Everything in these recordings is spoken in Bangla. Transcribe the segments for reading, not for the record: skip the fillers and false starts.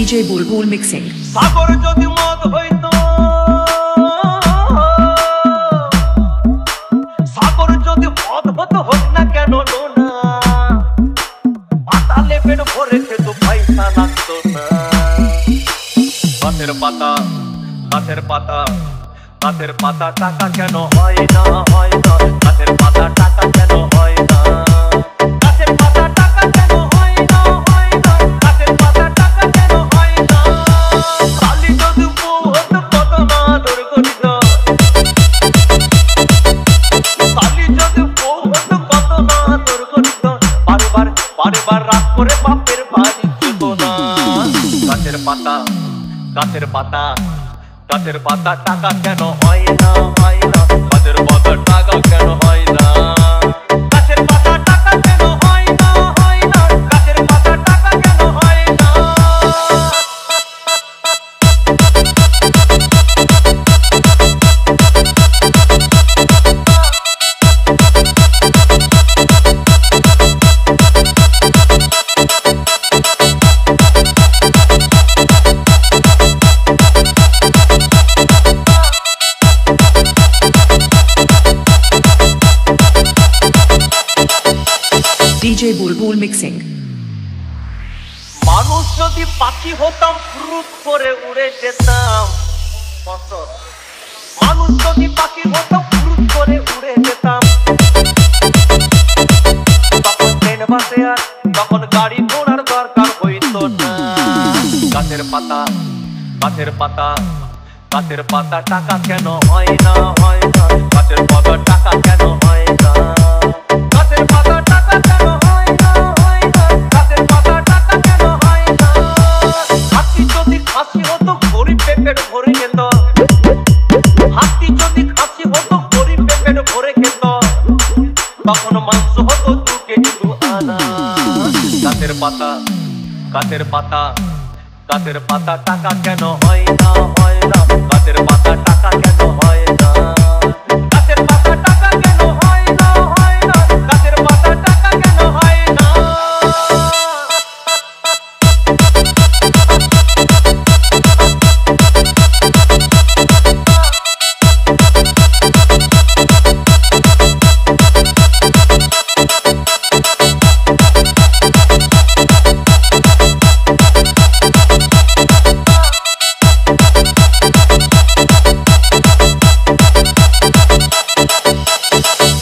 DJ Bulbul mixing. সাগর যদি মদ হইতো, সাগর যদি মদ হতো হোক না কেন না, পাতালে পেট ভরে খেত পয়সা লাগতো না। গাছের পাতা, গাছের পাতা, গাছের পাতা টাকা কেন হয় না, হয় না। গাছের পাতা টাকা কেন হয় না, গাছের পাতা টাকা কেন হয় না, হয় না। গাছের পাতা টাকা কেন হয় না। কালি যদি বউ হতো কত না আদর করিত, কালি যদি বউ হতো কত না আদর করিত। বারবার বারবার রাত করে বাপের বাড়ি যেত না। গাছের পাতা, গাছের পাতা, গাছের পাতা টাকা কেন হয় না, হয় না। গাছের পাতা টাকা কেন হয় না, গাছের পাতা টাকা কেন হয় না, হয় না। গাছের পাতা টাকা কেন হয় না। DJ Bulbul mixing. মানুষ যদি পাখি হতাম ফুরুত করে উড়ে যেতাম। মানুষ যদি পাখি হতাম ফুরুত করে উড়ে যেতাম। তখন ট্রেন বাসে আর তখন গাড়ি ঘোড়ার দরকার হইতো না। গাছের পাতা, গাছের পাতা, গাছের পাতা টাকা কেন হয় না, হয় না। গাছের পাতা টাকা কেন হয় না, গাছের পাতা টাকা কেন হয় না, হয় না। গাছের পাতা টাকা কেন হয় না। হাতি যদি খাসি হতো গরিব পেট ভরে খেত, হাতি যদি খাসি হতো গরিব পেট ভরে খেত। তখন মাংস হতো 2 কেজি 2 আনা। গাছের পাতা, গাছের পাতা, গাছের পাতা টাকা কেন হয় না, হয় না। গাছের পাতা টাকা কেন হয় না, গাছের পাতা টাকা কেন হয় না, হয় না। গাছের পাতা টাকা কেন হয় না।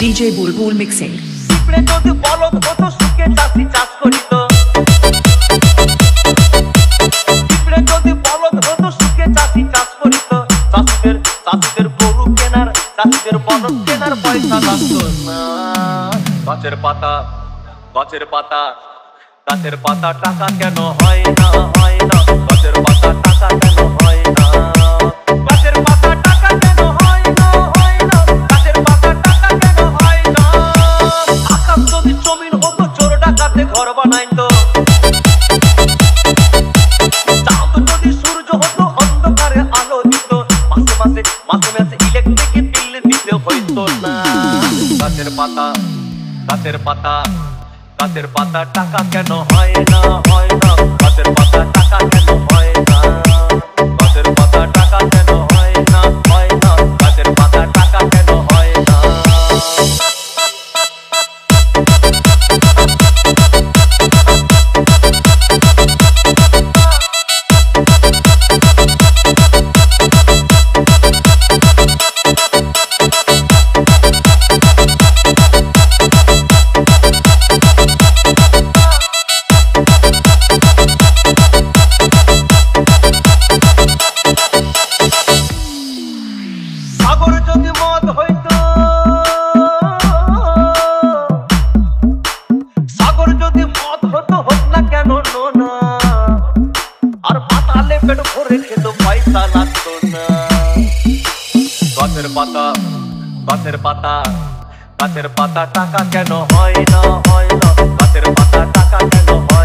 DJ Bulbul mixing. পিঁপড়ে যদি বলদ হতো সুখে চাষি চাষ করিত, পিঁপড়ে যদি বলদ হতো সুখে চাষি চাষ করিত। চাষিদের, চাষিদের গরু কেনার, চাষিদের বলদ কেনার পয়সা লাগতো না। গাছের পাতা, গাছের পাতা, গাছের পাতা টাকা কেন হয় না, হয় না। গাছের পাতা টাকা কেন হয় না, গাছের পাতা টাকা কেন হয় না, হয় না। গাছের পাতা টাকা কেন হয় না। আকাশ যদি জমিন হতো চোর ডাকাতে ঘর বানাইতো, চাঁদ যদি সূর্য হতো অন্ধকারে আলো দিত। মাসে মাসে, মাসে মাসে ইলেকট্রিক বিল দিতে হইতো না। গাছের পাতা, গাছের পাতা, গাছের পাতা টাকা কেন হয় না, হয় না। গাছের পাতা টাকা কেন হয় না, গাছের পাতা টাকা কেন হয় না, হয় না। গাছের পাতা টাকা কেন হয় না। সাগর যদি মদ হইতো, সাগর যদি মদ হতো হোক না কেন না, আর পাতালে পেট ভরে খেত পয়সা লাগতো না। গাছের পাতা, গাছের পাতা, গাছের পাতা টাকা কেন হয় না, হয় না। গাছের পাতা টাকা কেন হয়